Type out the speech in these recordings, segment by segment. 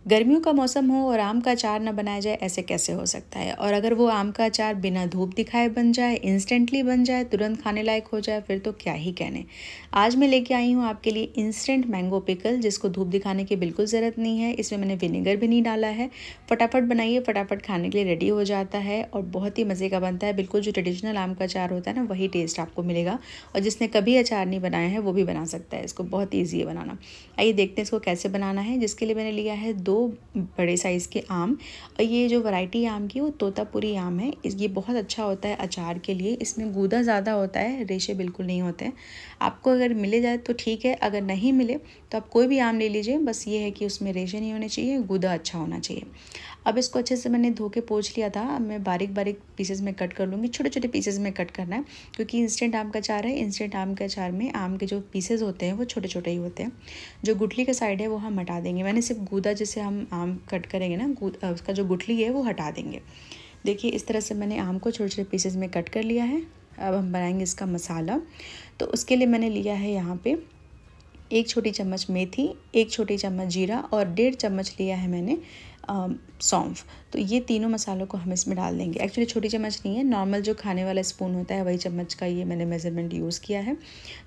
गर्मियों का मौसम हो और आम का अचार ना बनाया जाए, ऐसे कैसे हो सकता है। और अगर वो आम का अचार बिना धूप दिखाए बन जाए, इंस्टेंटली बन जाए, तुरंत खाने लायक हो जाए, फिर तो क्या ही कहने। आज मैं लेके आई हूँ आपके लिए इंस्टेंट मैंगो पिकल, जिसको धूप दिखाने की बिल्कुल ज़रूरत नहीं है। इसमें मैंने विनेगर भी नहीं डाला है। फटाफट बनाइए, फटाफट खाने के लिए रेडी हो जाता है और बहुत ही मज़े का बनता है। बिल्कुल जो ट्रेडिशनल आम का अचार होता है ना, वही टेस्ट आपको मिलेगा। और जिसने कभी अचार नहीं बनाया है वो भी बना सकता है इसको, बहुत ईजी है बनाना। आइए देखते हैं इसको कैसे बनाना है। जिसके लिए मैंने लिया है 2 बड़े साइज़ के आम। और ये जो वैरायटी आम की वो तोतापुरी आम है। ये बहुत अच्छा होता है अचार के लिए। इसमें गूदा ज़्यादा होता है, रेशे बिल्कुल नहीं होते हैं। आपको अगर मिले जाए तो ठीक है, अगर नहीं मिले तो आप कोई भी आम ले लीजिए। बस ये है कि उसमें रेशे नहीं होने चाहिए, गूदा अच्छा होना चाहिए। अब इसको अच्छे से मैंने धो के पोंछ लिया था। अब मैं बारीक बारीक पीसेस में कट कर लूँगी। छोटे छोटे पीसेस में कट करना है, क्योंकि इंस्टेंट आम का अचार है। इंस्टेंट आम के अचार में आम के जो पीसेस होते हैं वो छोटे छोटे ही होते हैं। जो गुठली का साइड है वो हम हटा देंगे। मैंने सिर्फ गूदा, जैसे हम आम कट करेंगे ना, उसका जो गुठली है वो हटा देंगे। देखिए इस तरह से मैंने आम को छोटे छोटे पीसेस में कट कर लिया है। अब हम बनाएंगे इसका मसाला। तो उसके लिए मैंने लिया है यहाँ पे 1 छोटी चम्मच मेथी, 1 छोटी चम्मच जीरा और 1.5 चम्मच लिया है मैंने सौंफ। तो ये तीनों मसालों को हम इसमें डाल देंगे। एक्चुअली छोटी चम्मच नहीं है, नॉर्मल जो खाने वाला स्पून होता है वही चम्मच का ये मैंने मेज़रमेंट यूज़ किया है।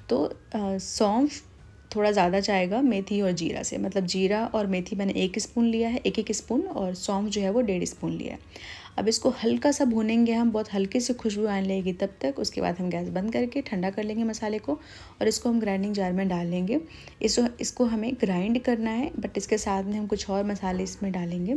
तो सौंफ थोड़ा ज़्यादा जाएगा मेथी और जीरा से, मतलब जीरा और मेथी मैंने 1 स्पून लिया है, 1-1 स्पून, और सौंफ जो है वो 1.5 स्पून लिया है। अब इसको हल्का सा भूनेंगे हम, बहुत हल्के से खुशबू आने लगेगी तब तक। उसके बाद हम गैस बंद करके ठंडा कर लेंगे मसाले को और इसको हम ग्राइंडिंग जार में डाल लेंगे। इसको हमें ग्राइंड करना है, बट इसके साथ में हम कुछ और मसाले इसमें डालेंगे।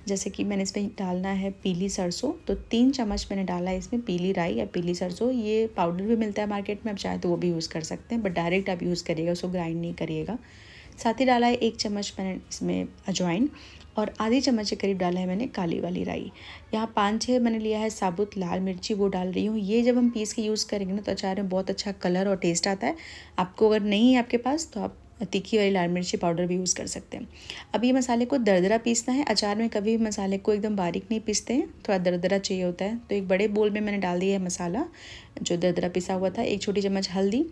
जैसे कि मैंने इसमें डालना है पीली सरसों, तो 3 चम्मच मैंने डाला है इसमें पीली राई या पीली सरसों। ये पाउडर भी मिलता है मार्केट में, आप चाहे तो वो भी यूज़ कर सकते हैं, बट डायरेक्ट आप यूज़ करिएगा, उसको ग्राइंड नहीं करिएगा। साथ ही डाला है 1 चम्मच मैंने इसमें अजवाइन और आधी चम्मच के करीब डाला है मैंने काली वाली राई। यहाँ 5-6 मैंने लिया है साबुत लाल मिर्ची, वो डाल रही हूँ। ये जब हम पीस के यूज़ करेंगे ना तो अचार में बहुत अच्छा कलर और टेस्ट आता है। आपको अगर नहीं है आपके पास तो आप तीखी वाली लाल मिर्ची पाउडर भी यूज़ कर सकते हैं। अब ये मसाले को दरदरा पीसना है। अचार में कभी भी मसाले को एकदम बारीक नहीं पीसते हैं, थोड़ा दरदरा चाहिए होता है। तो एक बड़े बोल में मैंने डाल दिया है मसाला जो दरदरा पिसा हुआ था। 1 छोटी चम्मच हल्दी,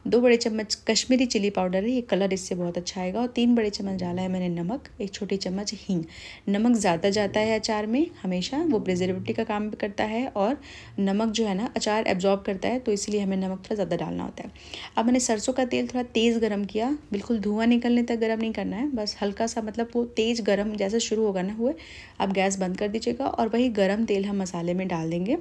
2 बड़े चम्मच कश्मीरी चिली पाउडर है, ये कलर इससे बहुत अच्छा आएगा। और 3 बड़े चम्मच डाला है मैंने नमक, 1 छोटी चम्मच हींग। नमक ज़्यादा जाता है अचार में हमेशा, वो प्रिजर्वेटिव का काम भी करता है और नमक जो है ना अचार एब्जॉर्ब करता है, तो इसलिए हमें नमक थोड़ा ज़्यादा डालना होता है। अब मैंने सरसों का तेल थोड़ा तेज़ गरम किया, बिल्कुल धुआं निकलने तक गरम नहीं करना है, बस हल्का सा, मतलब वो तेज़ गरम जैसे शुरू होगा ना हुए, आप गैस बंद कर दीजिएगा और वही गरम तेल हम मसाले में डाल देंगे।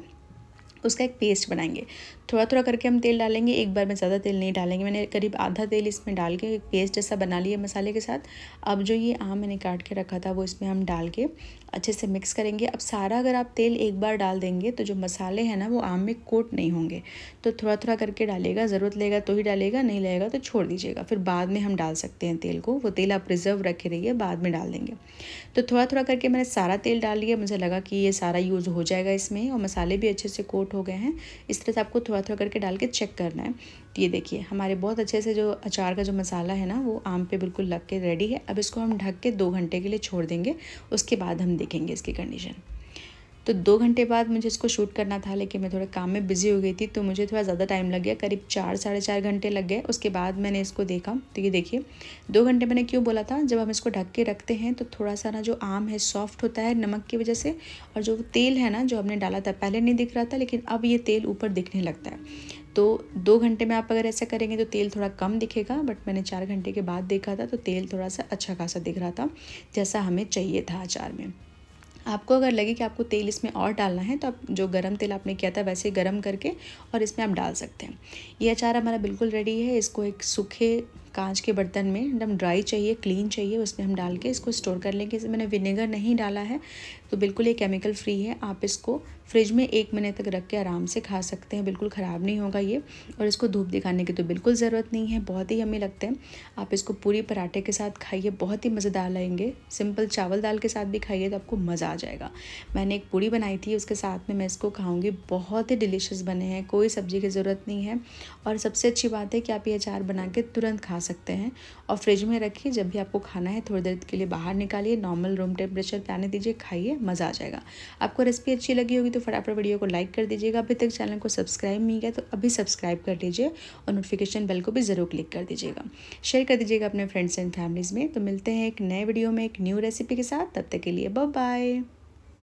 उसका एक पेस्ट बनाएंगे। थोड़ा थोड़ा करके हम तेल डालेंगे, एक बार में ज़्यादा तेल नहीं डालेंगे। मैंने करीब आधा तेल इसमें डाल के एक पेस्ट जैसा बना लिया मसाले के साथ। अब जो ये आम मैंने काट के रखा था वो इसमें हम डाल के अच्छे से मिक्स करेंगे। अब सारा अगर आप तेल एक बार डाल देंगे तो जो मसाले हैं ना वो आम में कोट नहीं होंगे, तो थोड़ा थोड़ा करके डालिएगा। ज़रूरत लगेगा तो ही डालिएगा, नहीं लगेगा तो छोड़ दीजिएगा, फिर बाद में हम डाल सकते हैं तेल को। वो तेल आप रिजर्व रखे रहिए, बाद में डाल देंगे। तो थोड़ा थोड़ा करके मैंने सारा तेल डाल लिया। मुझे लगा कि ये सारा यूज़ हो जाएगा इसमें, और मसाले भी अच्छे से कोट हो गए हैं। इस तरह से आपको थोड़ा थोड़ा करके डाल के चेक करना है। तो ये देखिए हमारे बहुत अच्छे से जो अचार का जो मसाला है ना वो आम पे बिल्कुल लग के रेडी है। अब इसको हम ढक के 2 घंटे के लिए छोड़ देंगे, उसके बाद हम देखेंगे इसकी कंडीशन। तो 2 घंटे बाद मुझे इसको शूट करना था, लेकिन मैं थोड़े काम में बिज़ी हो गई थी, तो मुझे थोड़ा ज़्यादा टाइम लग गया, करीब 4 साढ़े 4 घंटे लग गए। उसके बाद मैंने इसको देखा। तो ये देखिए 2 घंटे मैंने क्यों बोला था, जब हम इसको ढक के रखते हैं तो थोड़ा सा ना जो आम है सॉफ्ट होता है नमक की वजह से, और जो तेल है ना जो हमने डाला था पहले नहीं दिख रहा था, लेकिन अब ये तेल ऊपर दिखने लगता है। तो 2 घंटे में आप अगर ऐसा करेंगे तो तेल थोड़ा कम दिखेगा, बट मैंने 4 घंटे के बाद देखा था तो तेल थोड़ा सा अच्छा खासा दिख रहा था, जैसा हमें चाहिए था अचार में। आपको अगर लगे कि आपको तेल इसमें और डालना है तो आप जो गरम तेल आपने किया था वैसे गरम करके और इसमें आप डाल सकते हैं। ये अचार हमारा बिल्कुल रेडी है। इसको एक सूखे कांच के बर्तन में, एकदम ड्राई चाहिए, क्लीन चाहिए, उसमें हम डाल के इसको स्टोर कर लेंगे। इसमें मैंने विनेगर नहीं डाला है, तो बिल्कुल ये केमिकल फ्री है। आप इसको फ्रिज में 1 महीने तक रख के आराम से खा सकते हैं, बिल्कुल ख़राब नहीं होगा ये। और इसको धूप दिखाने की तो बिल्कुल ज़रूरत नहीं है, बहुत ही यम्मी लगते हैं। आप इसको पूरी पराठे के साथ खाइए, बहुत ही मज़ेदार लगेंगे। सिंपल चावल दाल के साथ भी खाइए तो आपको मज़ा आ जाएगा। मैंने एक पूरी बनाई थी, उसके साथ में मैं इसको खाऊंगी। बहुत ही डिलीशियस बने हैं, कोई सब्ज़ी की ज़रूरत नहीं है। और सबसे अच्छी बात है कि आप ये अचार बना के तुरंत खा सकते हैं और फ्रिज में रखिए। जब भी आपको खाना है थोड़ी देर के लिए बाहर निकालिए, नॉर्मल रूम टेम्परेचर पे आने दीजिए, खाइए, मज़ा आ जाएगा। आपको रेसिपी अच्छी लगी होगी तो फटाफट वीडियो को लाइक कर दीजिएगा। अभी तक चैनल को सब्सक्राइब नहीं किया तो अभी सब्सक्राइब कर लीजिए और नोटिफिकेशन बेल को भी ज़रूर क्लिक कर दीजिएगा। शेयर कर दीजिएगा अपने फ्रेंड्स एंड फैमिलीज़ में। तो मिलते हैं एक नए वीडियो में एक न्यू रेसिपी के साथ। तब तक के लिए बाय बाय।